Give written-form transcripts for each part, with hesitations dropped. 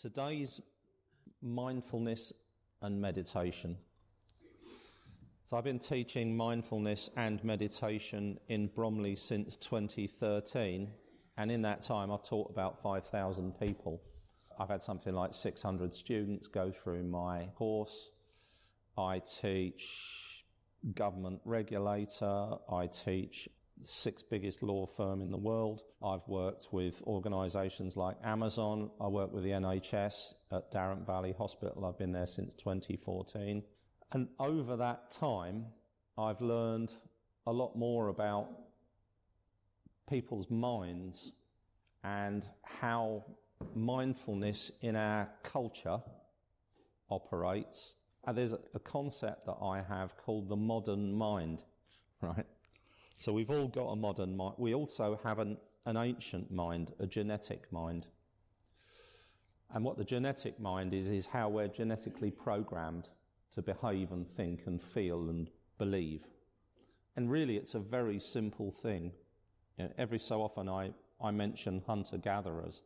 Today's mindfulness and meditation. So I've been teaching mindfulness and meditation in Bromley since 2013, and in that time I've taught about 5,000 people. I've had something like 600 students go through my course. I teach government regulator, I teach the 6th biggest law firm in the world. I've worked with organisations like Amazon. I work with the NHS at Darren Valley Hospital. I've been there since 2014. And over that time, I've learned a lot more about people's minds and how mindfulness in our culture operates. And there's a concept that I have called the modern mind, right? So we've all got a modern mind. We also have an ancient mind, a genetic mind. And what the genetic mind is how we're genetically programmed to behave and think and feel and believe. And really it's a very simple thing. You know, every so often I mention hunter-gatherers.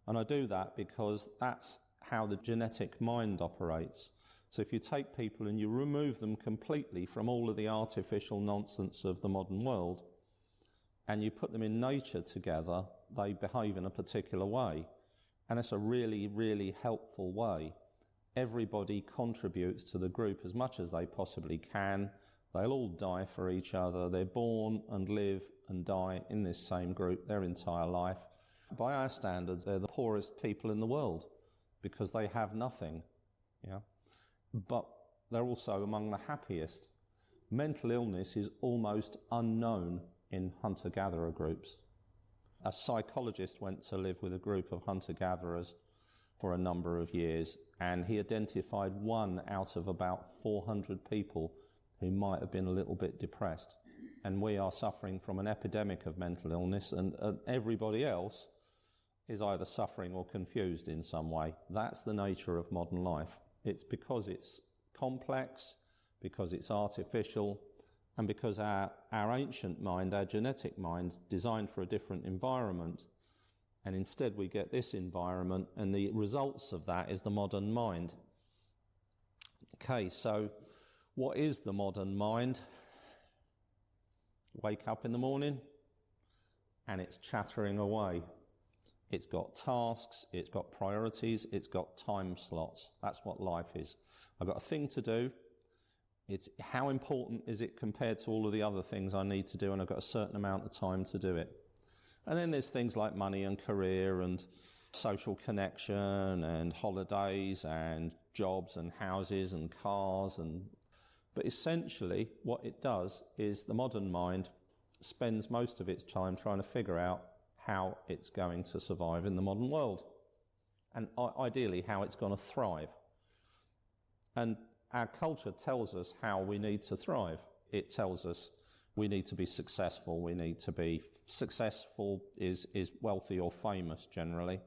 And I do that because that's how the genetic mind operates. So if you take people and you remove them completely from all of the artificial nonsense of the modern world, and you put them in nature together, they behave in a particular way. And it's a really, really helpful way. Everybody contributes to the group as much as they possibly can. They'll all die for each other. They're born and live and die in this same group their entire life. By our standards, they're the poorest people in the world because they have nothing. Yeah. But they're also among the happiest. Mental illness is almost unknown in hunter-gatherer groups. A psychologist went to live with a group of hunter-gatherers for a number of years, and he identified 1 out of about 400 people who might have been a little bit depressed. And we are suffering from an epidemic of mental illness, and everybody else is either suffering or confused in some way. That's the nature of modern life. It's because it's complex, because it's artificial, and because our ancient mind, our genetic mind's designed for a different environment. And instead we get this environment, and the results of that is the modern mind. Okay, so what is the modern mind? Wake up in the morning, and it's chattering away. It's got tasks, it's got priorities, it's got time slots. That's what life is. I've got a thing to do. It's how important is it compared to all of the other things I need to do, and I've got a certain amount of time to do it. And then there's things like money and career and social connection and holidays and jobs and houses and cars. But essentially what it does is the modern mind spends most of its time trying to figure out how it's going to survive in the modern world, and ideally how it's going to thrive. And our culture tells us how we need to thrive. It tells us we need to be successful. We need to be successful is wealthy or famous generally.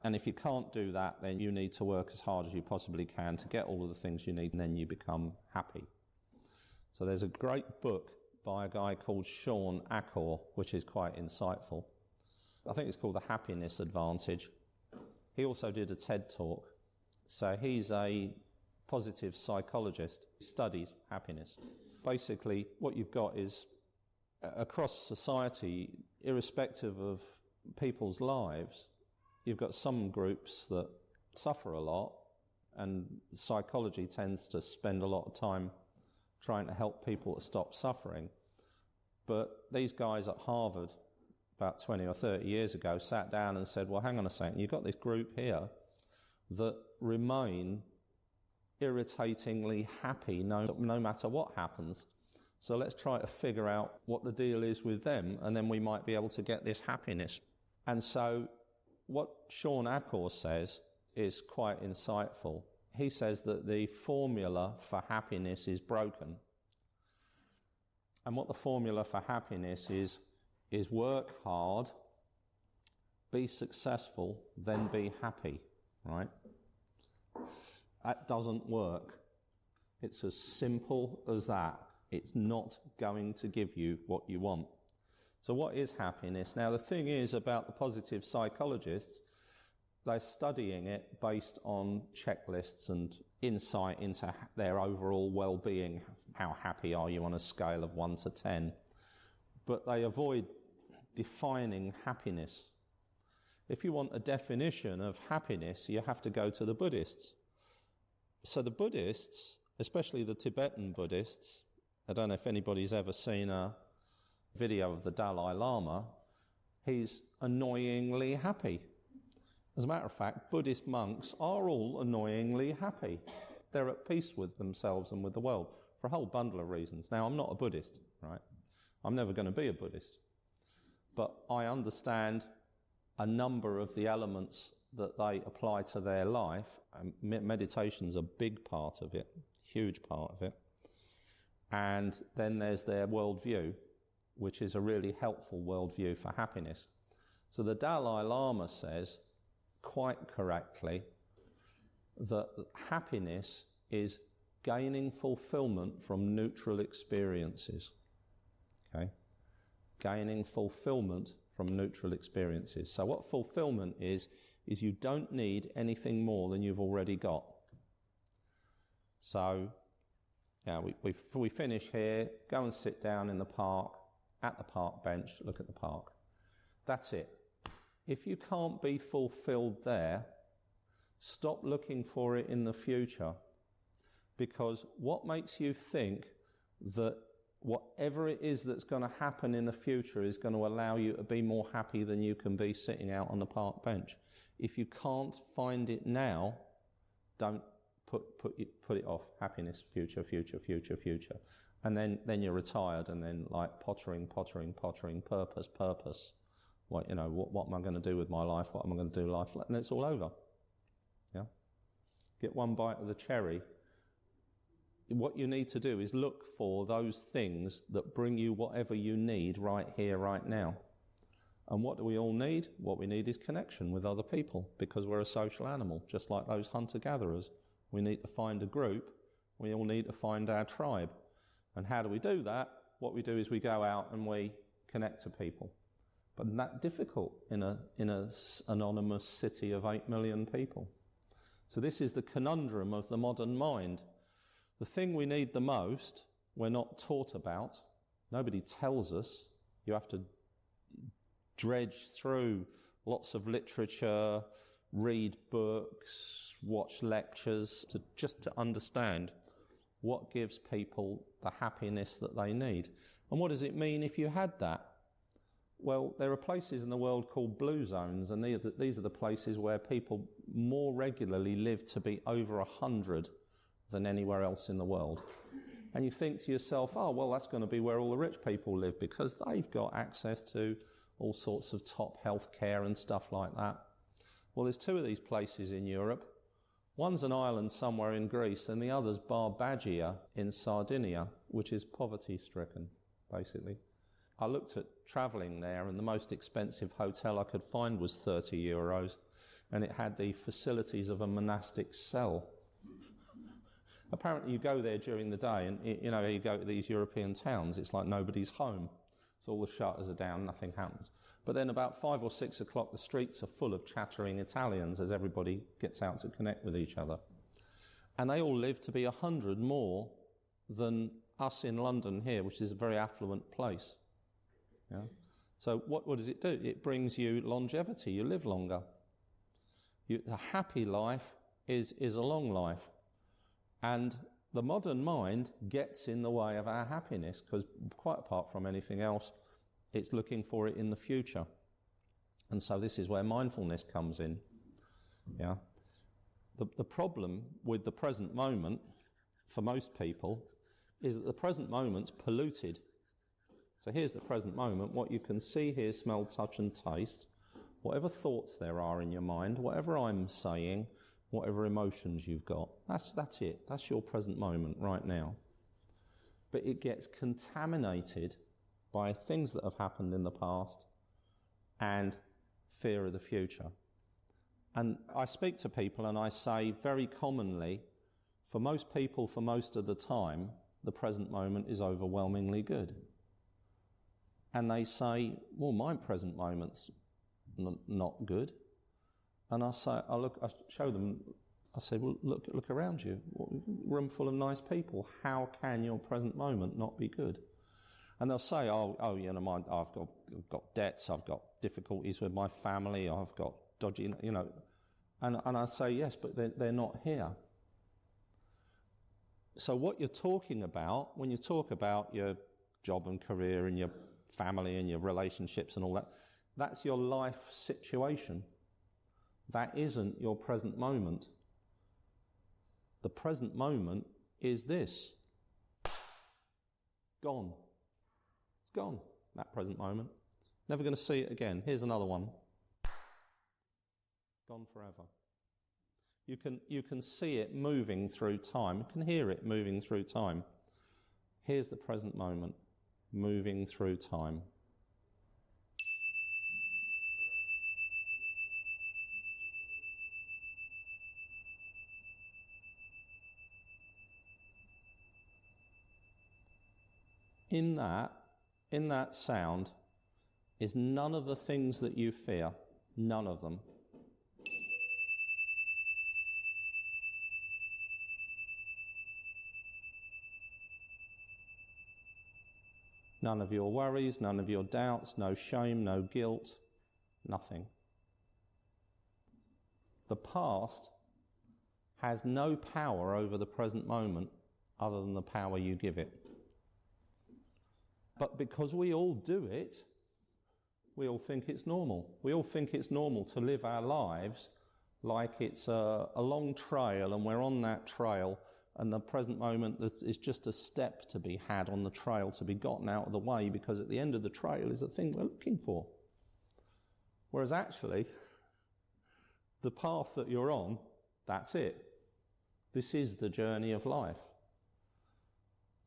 And if you can't do that, then you need to work as hard as you possibly can to get all of the things you need, and then you become happy. So there's a great book by a guy called Shawn Achor, which is quite insightful. I think it's called The Happiness Advantage. He also did a TED talk. So he's a positive psychologist. He studies happiness. Basically, what you've got is, across society, irrespective of people's lives, you've got some groups that suffer a lot, and psychology tends to spend a lot of time trying to help people to stop suffering. But these guys at Harvard, about 20 or 30 years ago, sat down and said, well, hang on a second, you've got this group here that remain irritatingly happy no matter what happens. So let's try to figure out what the deal is with them, and then we might be able to get this happiness. And so what Shawn Achor says is quite insightful. He says that the formula for happiness is broken. And what the formula for happiness is work hard, be successful, then be happy, right? That doesn't work. It's as simple as that. It's not going to give you what you want. So what is happiness? Now the thing is about the positive psychologists, they're studying it based on checklists and insight into their overall well-being. How happy are you on a scale of 1 to 10? But they avoid defining happiness. If you want a definition of happiness, you have to go to the Buddhists. So the Buddhists, especially the Tibetan Buddhists, I don't know if anybody's ever seen a video of the Dalai Lama, he's annoyingly happy. As a matter of fact, Buddhist monks are all annoyingly happy. They're at peace with themselves and with the world for a whole bundle of reasons. Now, I'm not a Buddhist, right? I'm never going to be a Buddhist. But I understand a number of the elements that they apply to their life. Meditation's a big part of it, huge part of it. And then there's their worldview, which is a really helpful worldview for happiness. So the Dalai Lama says, quite correctly, that happiness is gaining fulfillment from neutral experiences. Okay? Gaining fulfillment from neutral experiences. So what fulfillment is you don't need anything more than you've already got. So, yeah, we finish here, go and sit down in the park, at the park bench, look at the park. That's it. If you can't be fulfilled there, stop looking for it in the future, because what makes you think that whatever it is that's going to happen in the future is going to allow you to be more happy than you can be sitting out on the park bench? If you can't find it now, don't put it off. Happiness, future, future, future, future. And then you're retired, and then like pottering, purpose. What am I going to do with my life? What am I going to do life? And it's all over. Yeah. Get one bite of the cherry. What you need to do is look for those things that bring you whatever you need right here, right now. And what do we all need? What we need is connection with other people, because we're a social animal, just like those hunter-gatherers. We need to find a group. We all need to find our tribe. And how do we do that? What we do is we go out and we connect to people. But not difficult in a anonymous city of 8 million people. So this is the conundrum of the modern mind. The thing we need the most, we're not taught about. Nobody tells us. You have to dredge through lots of literature, read books, watch lectures, to understand what gives people the happiness that they need. And what does it mean if you had that? Well, there are places in the world called blue zones, and these are the places where people more regularly live to be over 100 than anywhere else in the world. And you think to yourself, oh, well, that's going to be where all the rich people live, because they've got access to all sorts of top health care and stuff like that. Well, there's 2 of these places in Europe. One's an island somewhere in Greece, and the other's Barbagia in Sardinia, which is poverty-stricken, basically. I looked at travelling there, and the most expensive hotel I could find was €30, and it had the facilities of a monastic cell. Apparently you go there during the day, and you go to these European towns, it's like nobody's home. So all the shutters are down, nothing happens. But then about 5 or 6 o'clock, the streets are full of chattering Italians as everybody gets out to connect with each other. And they all live to be 100 more than us in London here, which is a very affluent place. Yeah? So what does it do? It brings you longevity. You live longer. A happy life is a long life. And the modern mind gets in the way of our happiness, because quite apart from anything else, it's looking for it in the future. And so this is where mindfulness comes in. Yeah. The problem with the present moment, for most people, is that the present moment's polluted. So here's the present moment, what you can see, hear, smell, touch and taste, whatever thoughts there are in your mind, whatever I'm saying, whatever emotions you've got. That's it. That's your present moment right now. But it gets contaminated by things that have happened in the past and fear of the future. And I speak to people and I say very commonly, for most people, for most of the time, the present moment is overwhelmingly good. And they say, well, my present moment's not good. And I show them, I say, well, look around you, room full of nice people. How can your present moment not be good? And they'll say, I've got debts, I've got difficulties with my family, I've got dodgy, And I say, yes, but they're not here. So what you're talking about, when you talk about your job and career and your family and your relationships and all that, that's your life situation. That isn't your present moment. The present moment is this. Gone. It's gone, that present moment. Never going to see it again. Here's another one. Gone forever. You can see it moving through time. You can hear it moving through time. Here's the present moment, moving through time. In that sound is none of the things that you fear, none of them. None of your worries, none of your doubts, no shame, no guilt, nothing. The past has no power over the present moment other than the power you give it. But because we all do it, we all think it's normal. We all think it's normal to live our lives like it's a long trail and we're on that trail and the present moment is just a step to be had on the trail to be gotten out of the way because at the end of the trail is the thing we're looking for. Whereas actually, the path that you're on, that's it. This is the journey of life.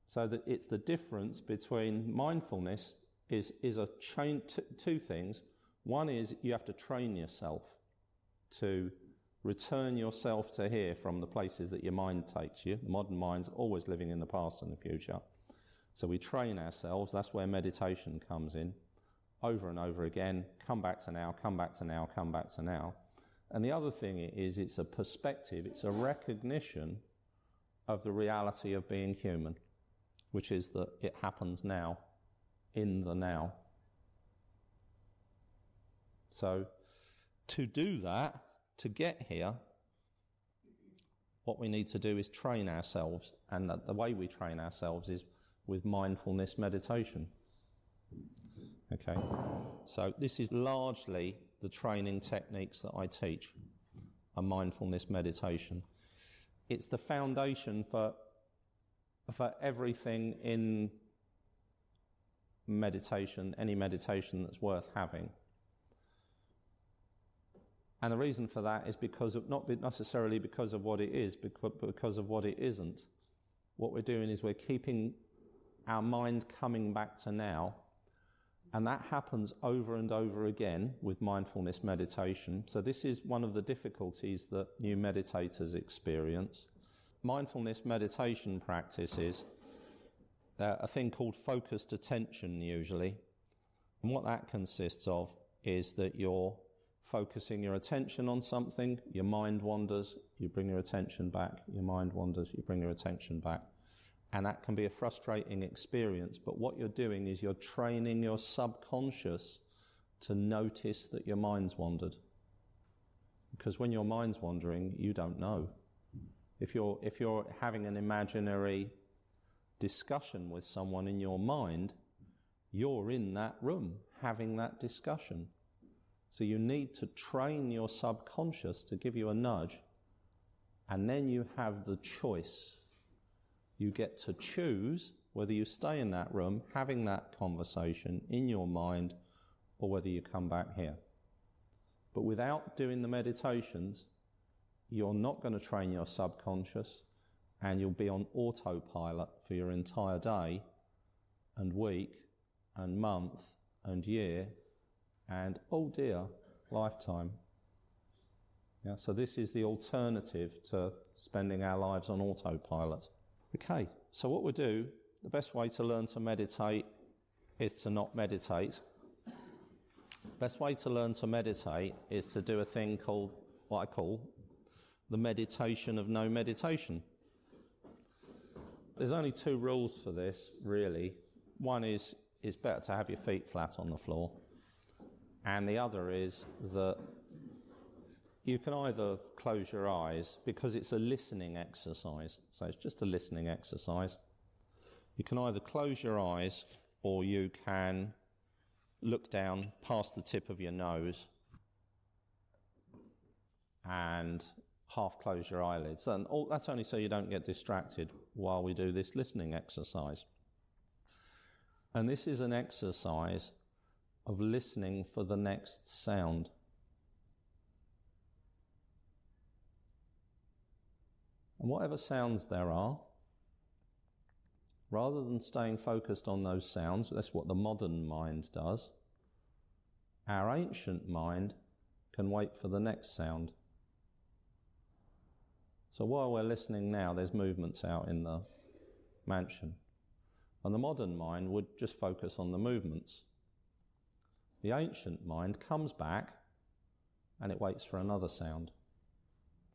So that it's the difference between mindfulness is a chain, two things. One is you have to train yourself to return yourself to here from the places that your mind takes you. The modern mind's always living in the past and the future. So we train ourselves, that's where meditation comes in, over and over again, come back to now, come back to now, come back to now. And the other thing is it's a perspective, it's a recognition of the reality of being human, which is that it happens now, in the now. So to do that, to get here, what we need to do is train ourselves, and the way we train ourselves is with mindfulness meditation. Okay, so this is largely the training techniques that I teach, a mindfulness meditation. It's the foundation for everything in meditation, any meditation that's worth having. And the reason for that is because of, not necessarily because of what it is, but because of what it isn't. What we're doing is we're keeping our mind coming back to now, and that happens over and over again with mindfulness meditation. So this is one of the difficulties that new meditators experience. Mindfulness meditation practices a thing called focused attention usually. And what that consists of is that you're focusing your attention on something, your mind wanders, you bring your attention back, your mind wanders, you bring your attention back. And that can be a frustrating experience, but what you're doing is you're training your subconscious to notice that your mind's wandered. Because when your mind's wandering, you don't know. If you're having an imaginary discussion with someone in your mind, you're in that room having that discussion. So you need to train your subconscious to give you a nudge, and then you have the choice. You get to choose whether you stay in that room having that conversation in your mind or whether you come back here. But without doing the meditations, you're not going to train your subconscious, and you'll be on autopilot for your entire day and week and month and year and, oh dear, lifetime. Yeah, so this is the alternative to spending our lives on autopilot. Okay, so what we'll do, the best way to learn to meditate is to not meditate. Best way to learn to meditate is to do a thing called what I call the meditation of no meditation. There's only two rules for this, really. One is it's better to have your feet flat on the floor, and the other is that you can either close your eyes, because it's a listening exercise, so it's just a listening exercise. You can either close your eyes or you can look down past the tip of your nose and half close your eyelids. And that's only so you don't get distracted while we do this listening exercise. And this is an exercise of listening for the next sound. And whatever sounds there are, rather than staying focused on those sounds, that's what the modern mind does, our ancient mind can wait for the next sound. So while we're listening now, there's movements out in the mansion. And the modern mind would just focus on the movements. The ancient mind comes back and it waits for another sound,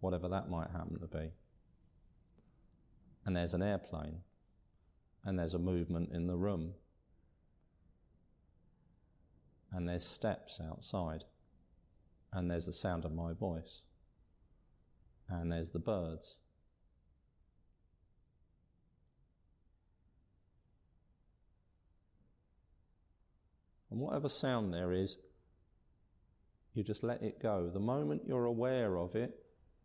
whatever that might happen to be. And there's an airplane, and there's a movement in the room, and there's steps outside, and there's the sound of my voice, and there's the birds. And whatever sound there is, you just let it go. The moment you're aware of it,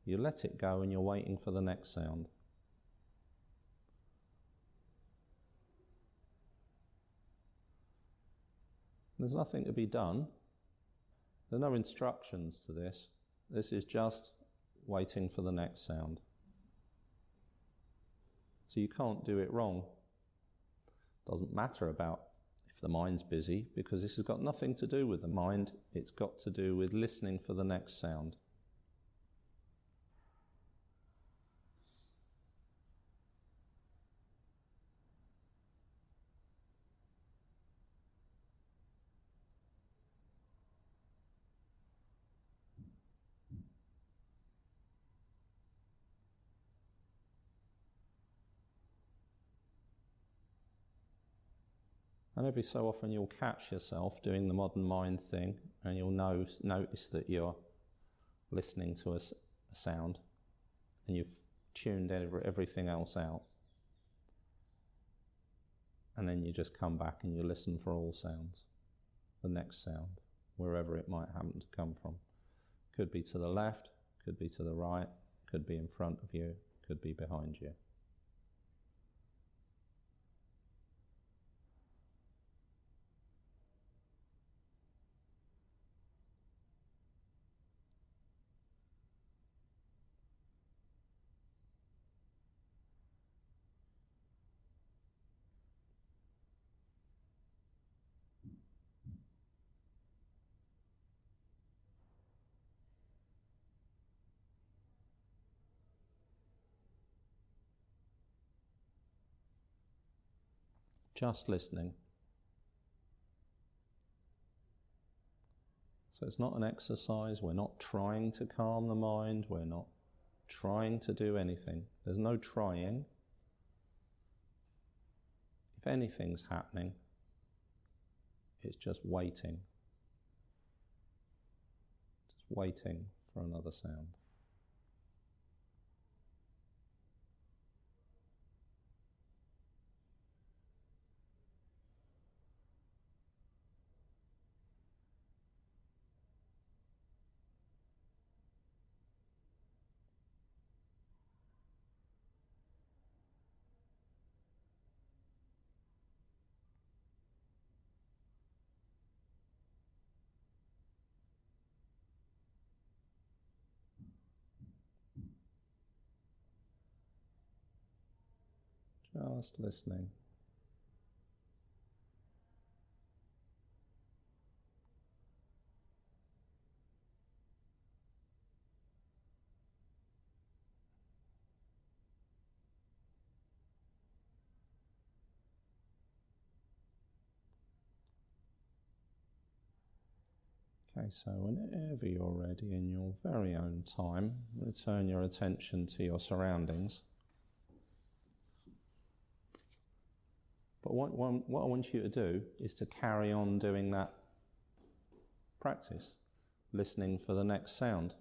you let it go and you're waiting for the next sound. There's nothing to be done. There's no instructions to this. This is just waiting for the next sound. So you can't do it wrong. Doesn't matter about if the mind's busy, because this has got nothing to do with the mind. It's got to do with listening for the next sound. And every so often you'll catch yourself doing the modern mind thing, and you'll notice that you're listening to a sound and you've tuned everything else out. And then you just come back and you listen for all sounds, the next sound, wherever it might happen to come from. Could be to the left, could be to the right, could be in front of you, could be behind you. Just listening. So it's not an exercise. We're not trying to calm the mind. We're not trying to do anything. There's no trying. If anything's happening, it's just waiting. Just waiting for another sound. Just listening. Okay, so whenever you're ready in your very own time, return your attention to your surroundings. But what I want you to do is to carry on doing that practice, listening for the next sound.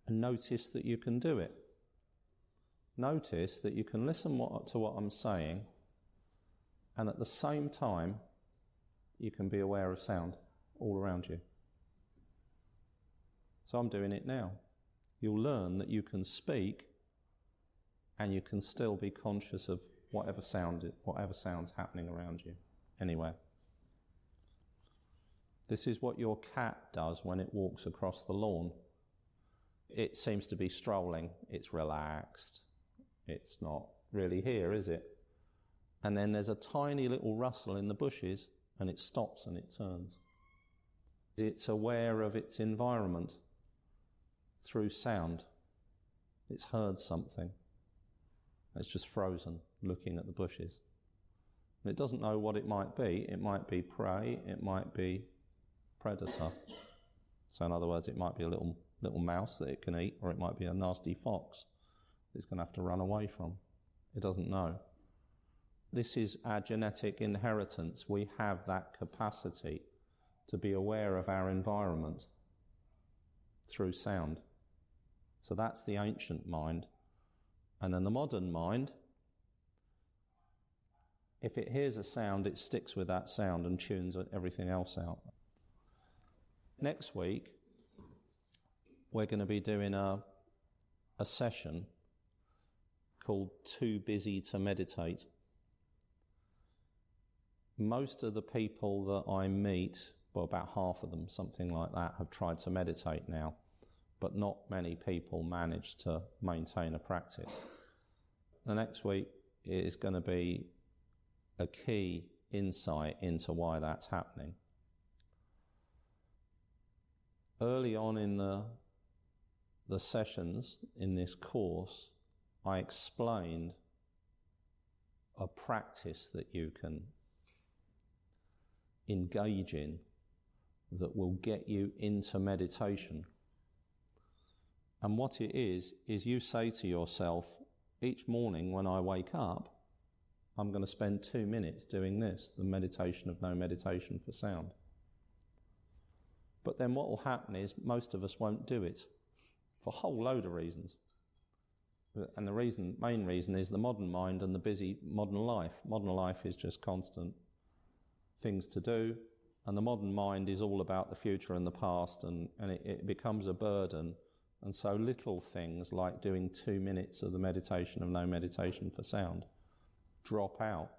And notice that you can do it. Notice that you can listen to what I'm saying, and at the same time, you can be aware of sound all around you. So I'm doing it now. You'll learn that you can speak and you can still be conscious of whatever sound's happening around you, anywhere. This is what your cat does when it walks across the lawn. It seems to be strolling, it's relaxed, it's not really here, is it? And then there's a tiny little rustle in the bushes and it stops and it turns. It's aware of its environment through sound. It's heard something. It's just frozen, looking at the bushes. And it doesn't know what it might be. It might be prey, it might be predator. So in other words, it might be a little mouse that it can eat, or it might be a nasty fox that it's going to have to run away from. It doesn't know. This is our genetic inheritance. We have that capacity to be aware of our environment through sound. So that's the ancient mind. And then the modern mind, if it hears a sound, it sticks with that sound and tunes everything else out. Next week, we're going to be doing a session called Too Busy to Meditate. Most of the people that I meet, well, about half of them, something like that, have tried to meditate now, but not many people manage to maintain a practice. The next week is going to be a key insight into why that's happening. Early on in the sessions in this course, I explained a practice that you can engage in that will get you into meditation. And what it is you say to yourself, each morning when I wake up, I'm going to spend 2 minutes doing this, the meditation of no meditation for sound. But then what will happen is most of us won't do it for a whole load of reasons. And the main reason is the modern mind and the busy modern life. Modern life is just constant things to do, and the modern mind is all about the future and the past, and it becomes a burden. And so little things like doing 2 minutes of the meditation of no meditation for sound drop out.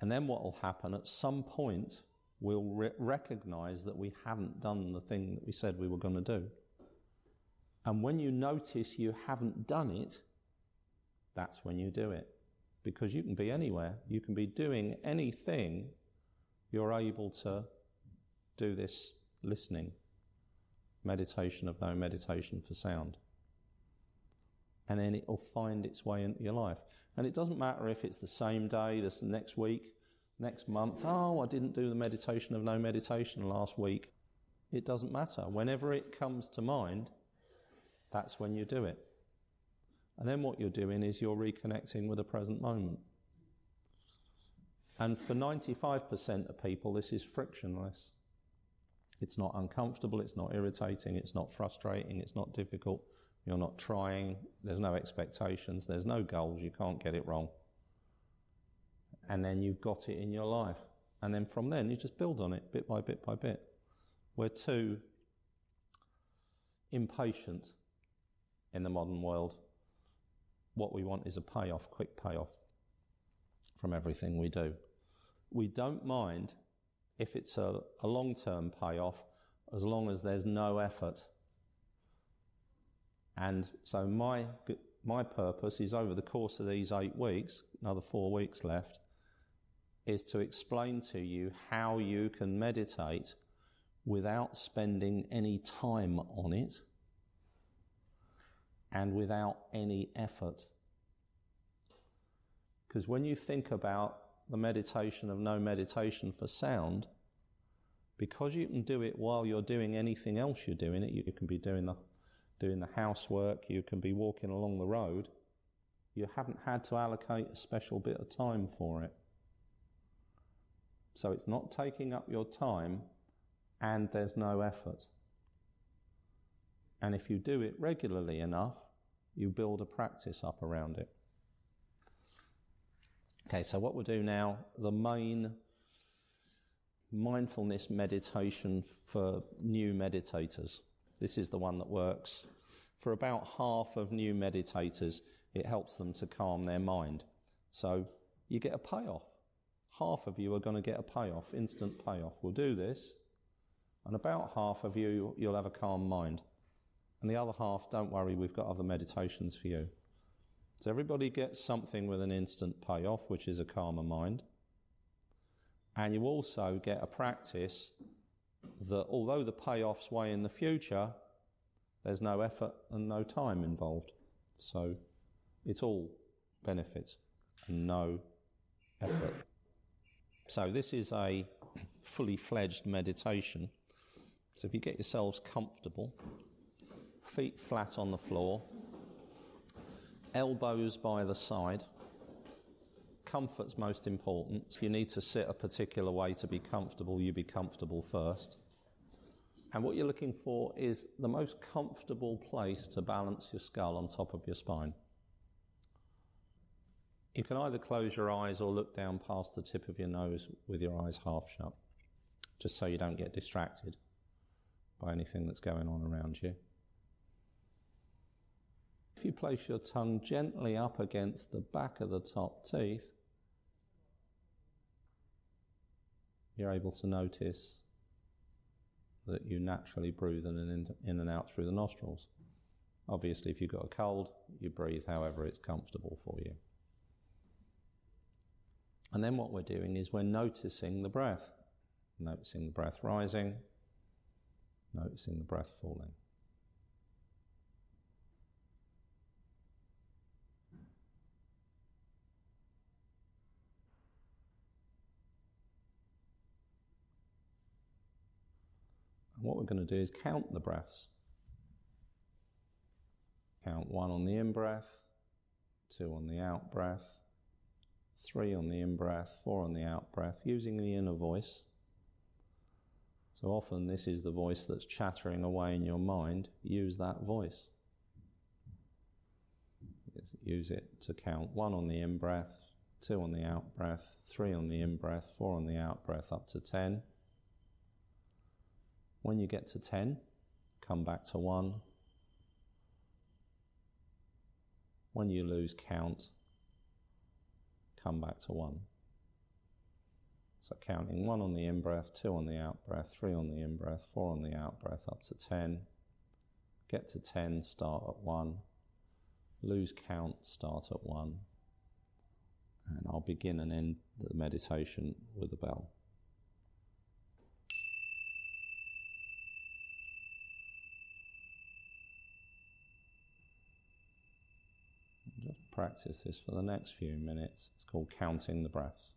And then what will happen, at some point, we'll recognize that we haven't done the thing that we said we were going to do. And when you notice you haven't done it, that's when you do it. Because you can be anywhere. You can be doing anything. You're able to do this listening, meditation of no meditation for sound. And then it will find its way into your life. And it doesn't matter if it's the same day, the next week, next month. Oh, I didn't do the meditation of no meditation last week. It doesn't matter. Whenever it comes to mind, that's when you do it. And then what you're doing is you're reconnecting with the present moment. And for 95% of people, this is frictionless. It's not uncomfortable, it's not irritating, it's not frustrating, it's not difficult. You're not trying, there's no expectations, there's no goals, you can't get it wrong. And then you've got it in your life. And then from then, you just build on it bit by bit by bit. We're too impatient in the modern world. What we want is a payoff, quick payoff from everything we do. We don't mind if it's a long-term payoff as long as there's no effort. And so my purpose is, over the course of these 8 weeks, another 4 weeks left, is to explain to you how you can meditate without spending any time on it and without any effort. Because when you think about the meditation of no meditation for sound, because you can do it while you're doing anything else you're doing it, you can be doing the housework, you can be walking along the road, you haven't had to allocate a special bit of time for it. So it's not taking up your time and there's no effort. And if you do it regularly enough, you build a practice up around it. Okay, so what we'll do now, the main mindfulness meditation for new meditators. This is the one that works for about half of new meditators. It helps them to calm their mind. So you get a payoff. Half of you are going to get a payoff, instant payoff. We'll do this, and about half of you, you'll have a calm mind. And the other half, don't worry, we've got other meditations for you. So everybody gets something with an instant payoff, which is a calmer mind. And you also get a practice that, although the payoff's way in the future, there's no effort and no time involved. So it's all benefits and no effort. So this is a fully fledged meditation. So if you get yourselves comfortable, feet flat on the floor, elbows by the side. Comfort's most important. If you need to sit a particular way to be comfortable, you be comfortable first. And what you're looking for is the most comfortable place to balance your skull on top of your spine. You can either close your eyes or look down past the tip of your nose with your eyes half shut, just so you don't get distracted by anything that's going on around you. If you place your tongue gently up against the back of the top teeth, you're able to notice that you naturally breathe in and out through the nostrils. Obviously, if you've got a cold, you breathe however it's comfortable for you. And then what we're doing is we're noticing the breath. Noticing the breath rising, noticing the breath falling. And what we're going to do is count the breaths. Count 1 on the in-breath, 2 on the out-breath, 3 on the in-breath, 4 on the out-breath, using the inner voice. So often this is the voice that's chattering away in your mind. Use that voice. Use it to count 1 on the in-breath, 2 on the out-breath, 3 on the in-breath, 4 on the out-breath, up to 10. When you get to 10, come back to 1. When you lose count, come back to 1. So counting 1 on the in-breath, 2 on the out-breath, 3 on the in-breath, 4 on the out-breath, up to 10. Get to 10, start at 1. Lose count, start at 1. And I'll begin and end the meditation with a bell. Just practice this for the next few minutes. It's called counting the breaths.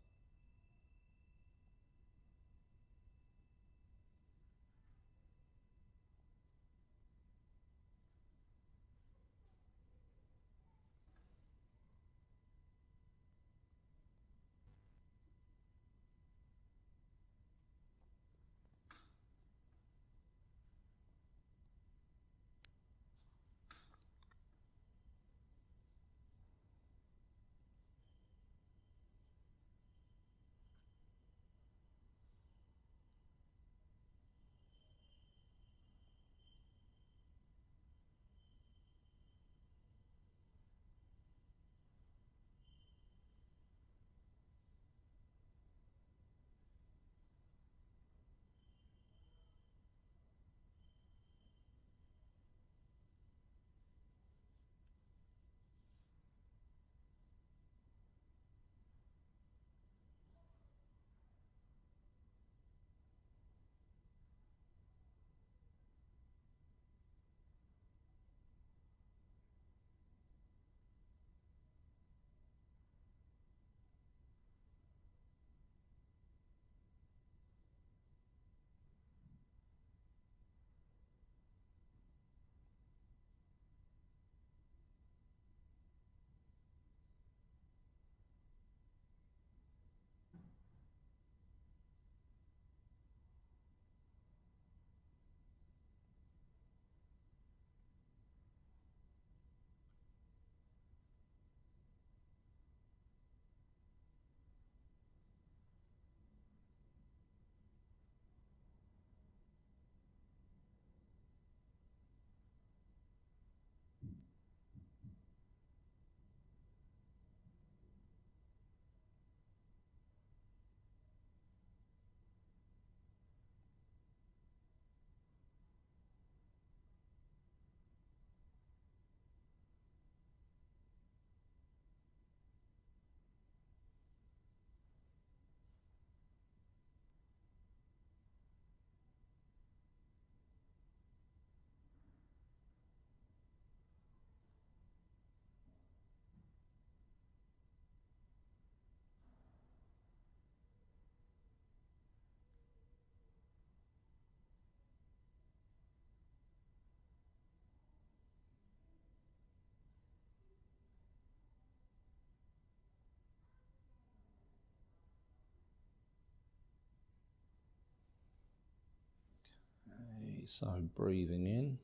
So breathing in,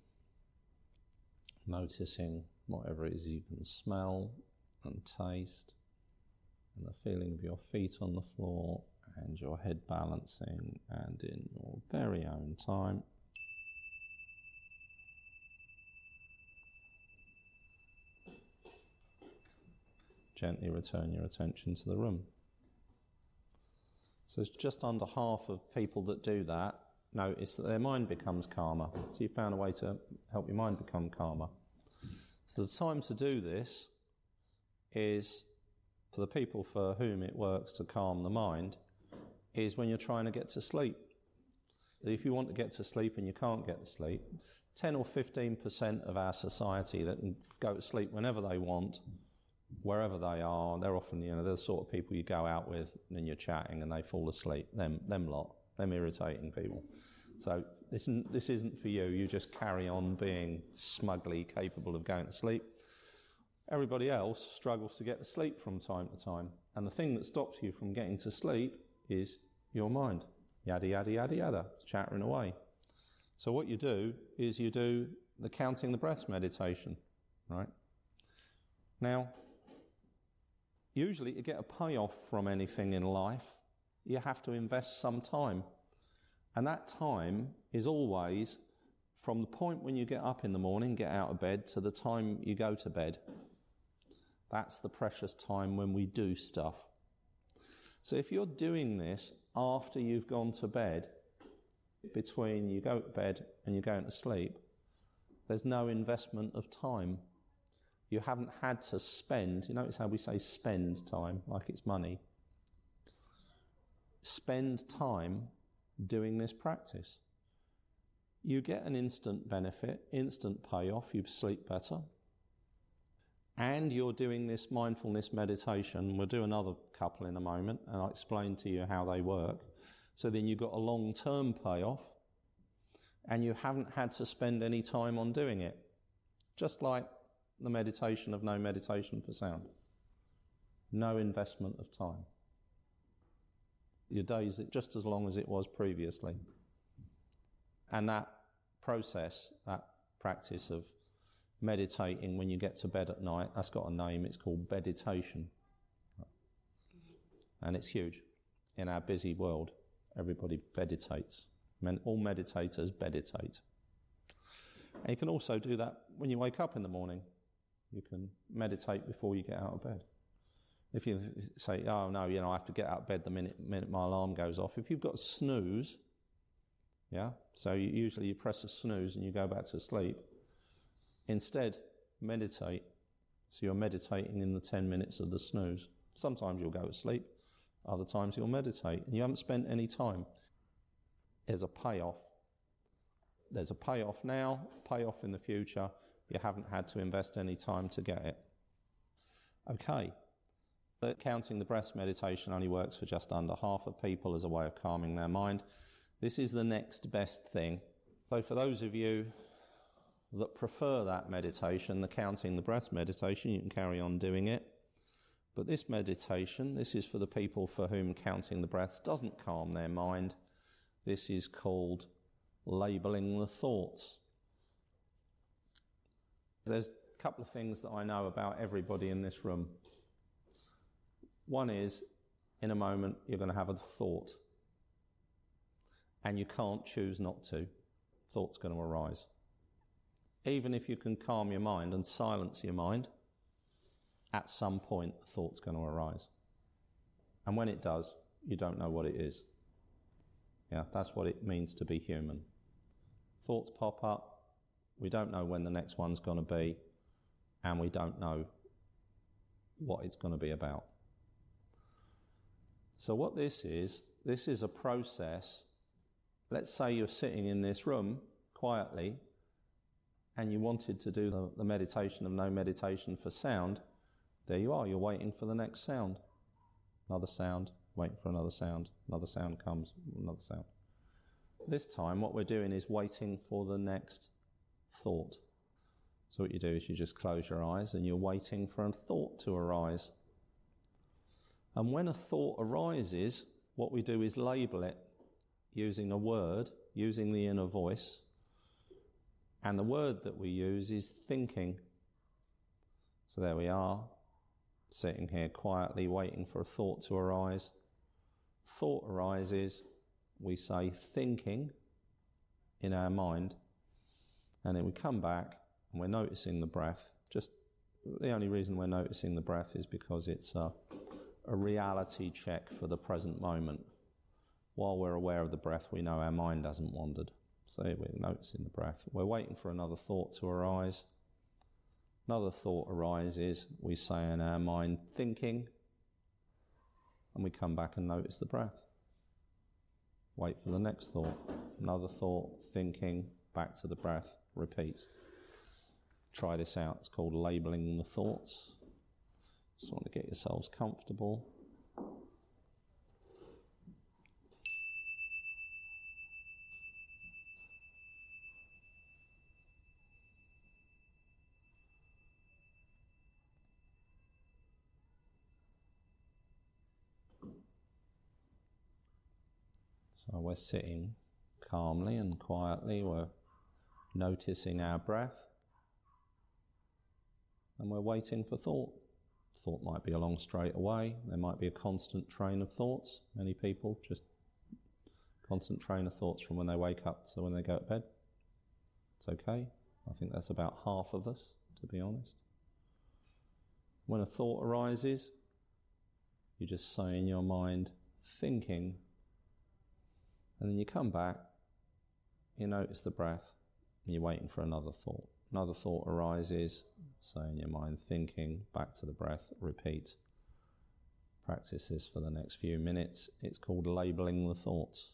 noticing whatever it is you can smell and taste, and the feeling of your feet on the floor and your head balancing, and in your very own time, gently return your attention to the room. So it's just under half of people that do that notice that their mind becomes calmer. So you found a way to help your mind become calmer. So the time to do this is, for the people for whom it works to calm the mind, is when you're trying to get to sleep. If you want to get to sleep and you can't get to sleep, 10 or 15% of our society that can go to sleep whenever they want, wherever they are, they're often, they're the sort of people you go out with and you're chatting and they fall asleep. Them irritating people. So this isn't for you. You just carry on being smugly capable of going to sleep. Everybody else struggles to get to sleep from time to time. And the thing that stops you from getting to sleep is your mind. Yada, yada, yada, yada. It's chattering away. So what you do is you do the counting the breaths meditation, right? Now, usually to get a payoff from anything in life, you have to invest some time. And that time is always from the point when you get up in the morning, get out of bed, to the time you go to bed. That's the precious time when we do stuff. So if you're doing this after you've gone to bed, between you go to bed and you're going to sleep, there's no investment of time. You haven't had to spend, you notice how we say spend time, like it's money. Spend time doing this practice. You get an instant benefit, instant payoff, you sleep better. And you're doing this mindfulness meditation. We'll do another couple in a moment, and I'll explain to you how they work. So then you've got a long-term payoff, and you haven't had to spend any time on doing it. Just like the meditation of no meditation for sound. No investment of time. Your days are just as long as it was previously. And that process, that practice of meditating when you get to bed at night, that's got a name, it's called meditation. And it's huge. In our busy world, everybody meditates. All meditators meditate. And you can also do that when you wake up in the morning. You can meditate before you get out of bed. If you say, oh no, I have to get out of bed the minute my alarm goes off. If you've got a snooze, so usually you press a snooze and you go back to sleep. Instead, meditate. So you're meditating in the 10 minutes of the snooze. Sometimes you'll go to sleep, other times you'll meditate, and you haven't spent any time. There's a payoff. There's a payoff now, payoff in the future. You haven't had to invest any time to get it. Okay. But counting the breaths meditation only works for just under half of people as a way of calming their mind. This is the next best thing. So for those of you that prefer that meditation, the counting the breaths meditation, you can carry on doing it. But this meditation, this is for the people for whom counting the breaths doesn't calm their mind. This is called labelling the thoughts. There's a couple of things that I know about everybody in this room. One is, in a moment, you're going to have a thought. And you can't choose not to. Thought's going to arise. Even if you can calm your mind and silence your mind, at some point, a thought's going to arise. And when it does, you don't know what it is. That's what it means to be human. Thoughts pop up. We don't know when the next one's going to be, and we don't know what it's going to be about. So what this is a process. Let's say you're sitting in this room quietly and you wanted to do the meditation of no meditation for sound. There you are, you're waiting for the next sound. Another sound, waiting for another sound comes, another sound. This time what we're doing is waiting for the next thought. So what you do is you just close your eyes and you're waiting for a thought to arise. And when a thought arises, what we do is label it using a word, using the inner voice. And the word that we use is thinking. So there we are, sitting here quietly waiting for a thought to arise. Thought arises, we say thinking in our mind, and then we come back and we're noticing the breath. Just the only reason we're noticing the breath is because it's a reality check for the present moment. While we're aware of the breath, we know our mind hasn't wandered. So we're noticing the breath. We're waiting for another thought to arise. Another thought arises, we say in our mind, thinking, and we come back and notice the breath. Wait for the next thought. Another thought, thinking, back to the breath, repeat. Try this out. It's called labelling the thoughts. Just want to get yourselves comfortable. So we're sitting calmly and quietly, we're noticing our breath, and we're waiting for thought. Thought might be along straight away, there might be a constant train of thoughts. Many people just constant train of thoughts from when they wake up to when they go to bed. It's okay. I think that's about half of us, to be honest. When a thought arises, you just say in your mind, thinking, and then you come back, you notice the breath, and you're waiting for another thought. Another thought arises, say in your mind, thinking, back to the breath, repeat. Practice this for the next few minutes. It's called labelling the thoughts.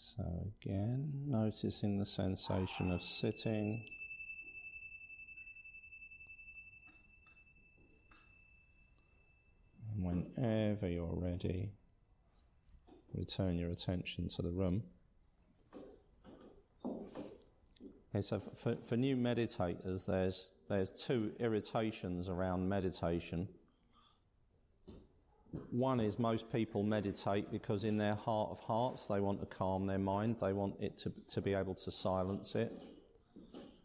So again, noticing the sensation of sitting. And whenever you're ready, return your attention to the room. Okay, so for new meditators, there's two irritations around meditation. One is most people meditate because in their heart of hearts they want to calm their mind, they want it to be able to silence it.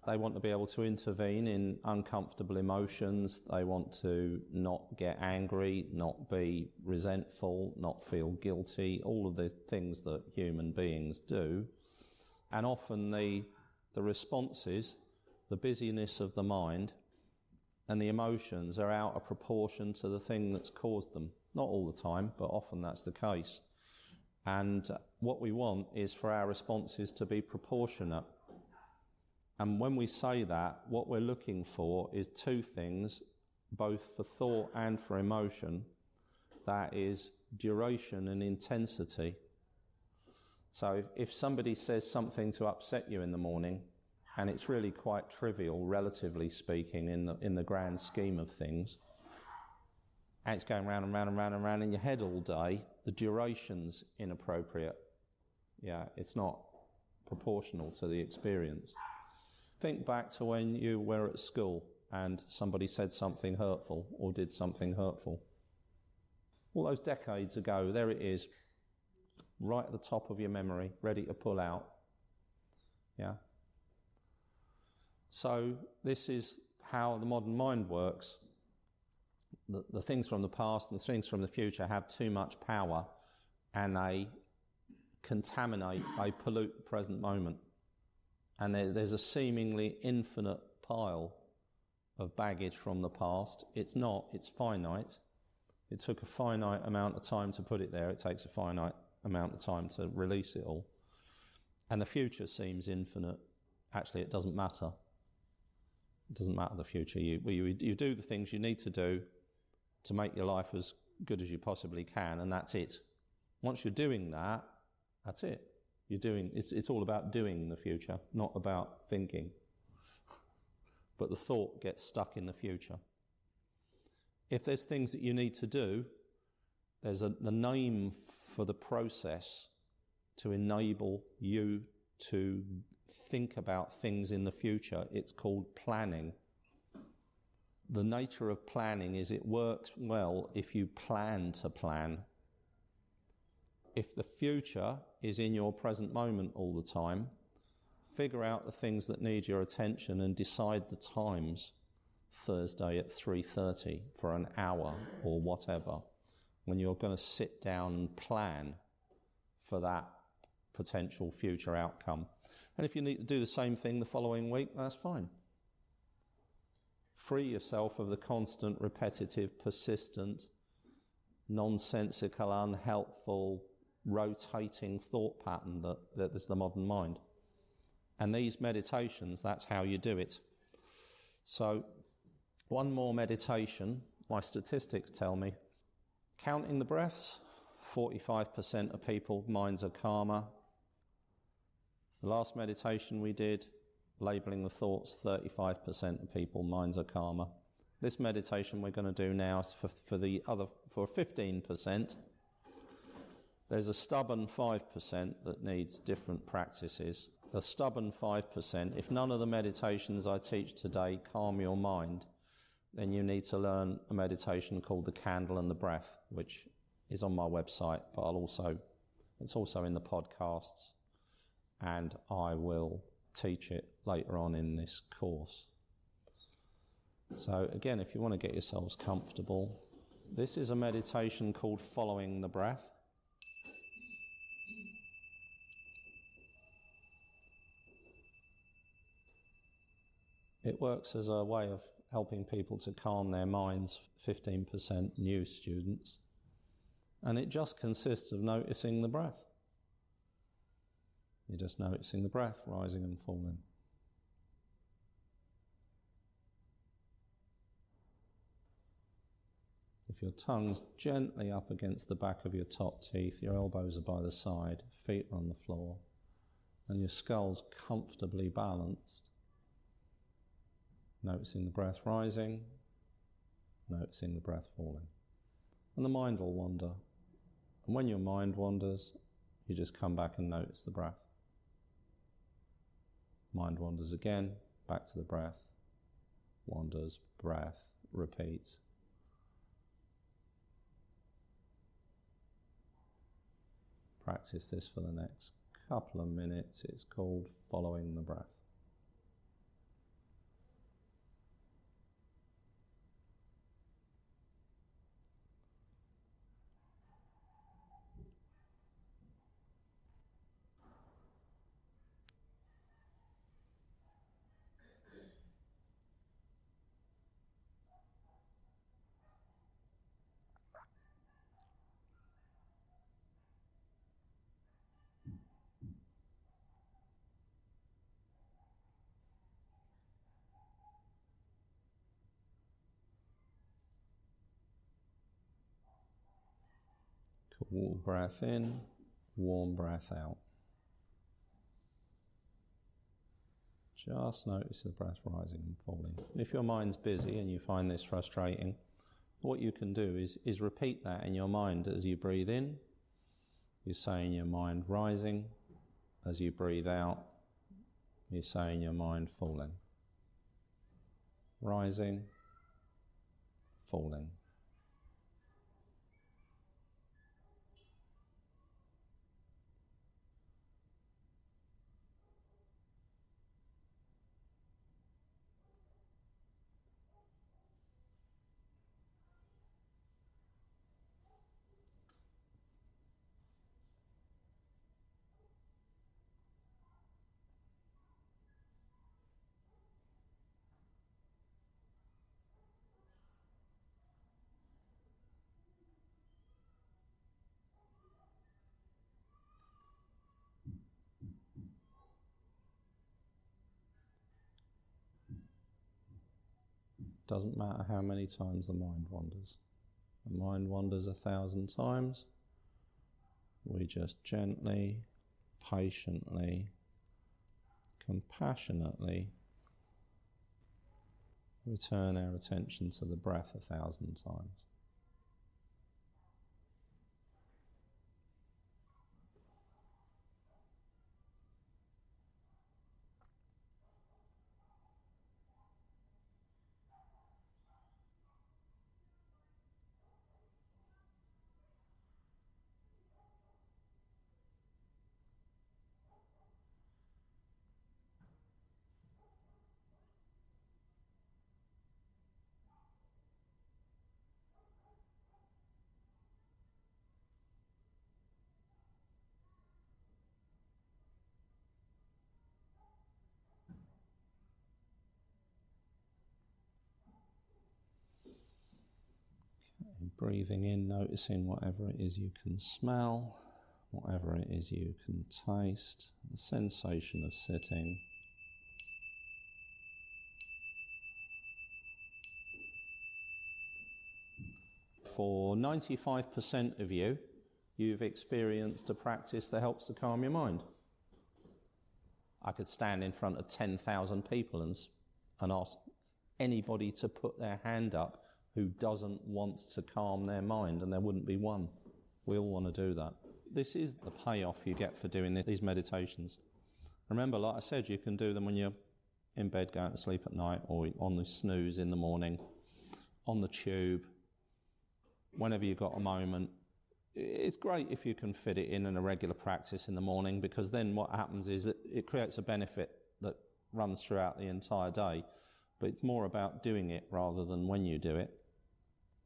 They want to be able to intervene in uncomfortable emotions, they want to not get angry, not be resentful, not feel guilty, all of the things that human beings do. And often the responses, the busyness of the mind and the emotions are out of proportion to the thing that's caused them. Not all the time, but often that's the case. And what we want is for our responses to be proportionate. And when we say that, what we're looking for is two things, both for thought and for emotion. That is duration and intensity. So if somebody says something to upset you in the morning, and it's really quite trivial, relatively speaking, in the grand scheme of things, and it's going round and round and round and round in your head all day, the duration's inappropriate. Yeah, it's not proportional to the experience. Think back to when you were at school and somebody said something hurtful or did something hurtful. All those decades ago, there it is, right at the top of your memory, ready to pull out. Yeah. So this is how the modern mind works. The things from the past and the things from the future have too much power and they contaminate, they pollute the present moment. And there's a seemingly infinite pile of baggage from the past. It's not, it's finite. It took a finite amount of time to put it there. It takes a finite amount of time to release it all. And the future seems infinite. Actually, it doesn't matter. It doesn't matter the future. You do the things you need to do to make your life as good as you possibly can, and that's it. Once you're doing that, that's it. It's all about doing in the future, not about thinking. But the thought gets stuck in the future. If there's things that you need to do, there's the name for the process to enable you to think about things in the future. It's called planning. The nature of planning is it works well if you plan to plan. If the future is in your present moment all the time, figure out the things that need your attention and decide the times. Thursday at 3:30 for an hour or whatever, when you're going to sit down and plan for that potential future outcome. And if you need to do the same thing the following week, that's fine. Free yourself of the constant, repetitive, persistent, nonsensical, unhelpful, rotating thought pattern that is the modern mind. And these meditations, that's how you do it. So, one more meditation, my statistics tell me, counting the breaths, 45% of people's minds are calmer. The last meditation we did, labelling the thoughts, 35% of people's minds are calmer. This meditation we're going to do now is for 15%. There's a stubborn 5% that needs different practices. The stubborn 5%, if none of the meditations I teach today calm your mind, then you need to learn a meditation called the candle and the breath, which is on my website, but it's also in the podcasts, and I will teach it later on in this course. So again, if you want to get yourselves comfortable, this is a meditation called following the breath. It works as a way of helping people to calm their minds, 15% new students. And it just consists of noticing the breath. You're just noticing the breath rising and falling. If Your tongue's gently up against the back of your top teeth, your elbows are by the side, feet are on the floor, and your skull's comfortably balanced. Noticing the breath rising, noticing the breath falling. And the mind will wander. And when your mind wanders, you just come back and notice the breath. Mind wanders again, back to the breath, wanders, breath, repeats. Practice this for the next couple of minutes. It's called following the breath. Cool breath in, warm breath out. Just notice the breath rising and falling. If your mind's busy and you find this frustrating, what you can do is repeat that in your mind as you breathe in. You say in your mind rising. As you breathe out, you say in your mind falling. Rising, falling. Doesn't matter how many times the mind wanders. The mind wanders 1,000 times. We just gently, patiently, compassionately return our attention to the breath 1,000 times. Breathing in, noticing whatever it is you can smell, whatever it is you can taste, the sensation of sitting. For 95% of you, you've experienced a practice that helps to calm your mind. I could stand in front of 10,000 people and ask anybody to put their hand up who doesn't want to calm their mind, and there wouldn't be one. We all want to do that. This is the payoff you get for doing these meditations. Remember, like I said, you can do them when you're in bed going to sleep at night, or on the snooze in the morning, on the tube, whenever you've got a moment. It's great if you can fit it in a regular practice in the morning, because then what happens is that it creates a benefit that runs throughout the entire day. But it's more about doing it rather than when you do it.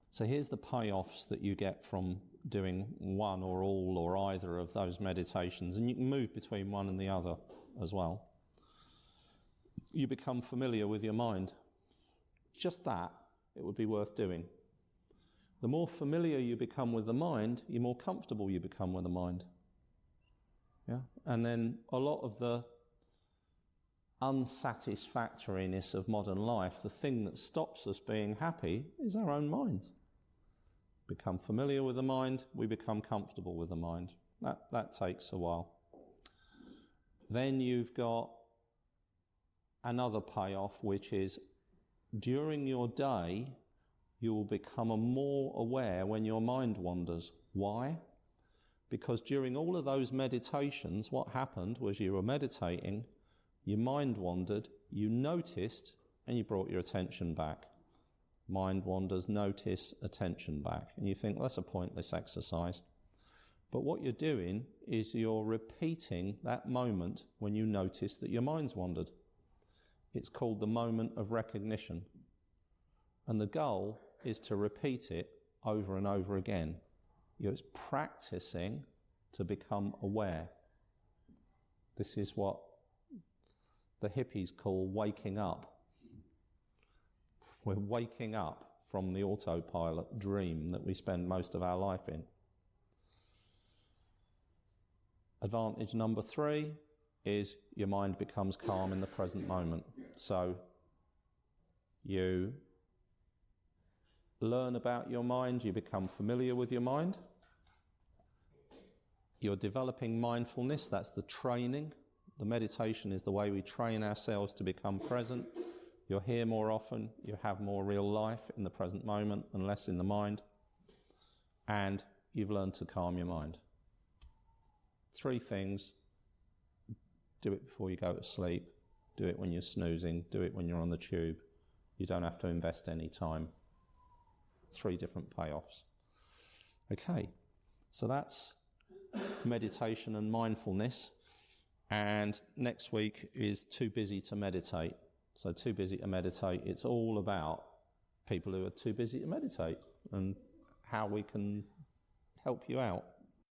So here's the payoffs that you get from doing one or all or either of those meditations, and you can move between one and the other as well. You become familiar with your mind. Just that, it would be worth doing. The more familiar you become with the mind, the more comfortable you become with the mind. Yeah? And then a lot of the unsatisfactoriness of modern life, the thing that stops us being happy, is our own mind. become familiar with the mind, we become comfortable with the mind. That takes a while. Then you've got another payoff, which is during your day, you will become more aware when your mind wanders. Why? Because during all of those meditations, what happened was you were meditating, your mind wandered, you noticed, and you brought your attention back. Mind wanders, notice, attention back. And you think, well, that's a pointless exercise. But what you're doing is you're repeating that moment when you notice that your mind's wandered. It's called the moment of recognition. And the goal is to repeat it over and over again. You're practicing to become aware. This is what the hippies call waking up. We're waking up from the autopilot dream that we spend most of our life in. Advantage number 3 is your mind becomes calm in the present moment. So you learn about your mind, you become familiar with your mind. You're developing mindfulness, that's the training. The meditation is the way we train ourselves to become present. You're here more often, you have more real life in the present moment and less in the mind. And you've learned to calm your mind. 3 things. Do it before you go to sleep. Do it when you're snoozing. Do it when you're on the tube. You don't have to invest any time. 3 different payoffs. Okay, so that's meditation and mindfulness. And next week is too busy to meditate. So too busy to meditate, it's all about people who are too busy to meditate and how we can help you out.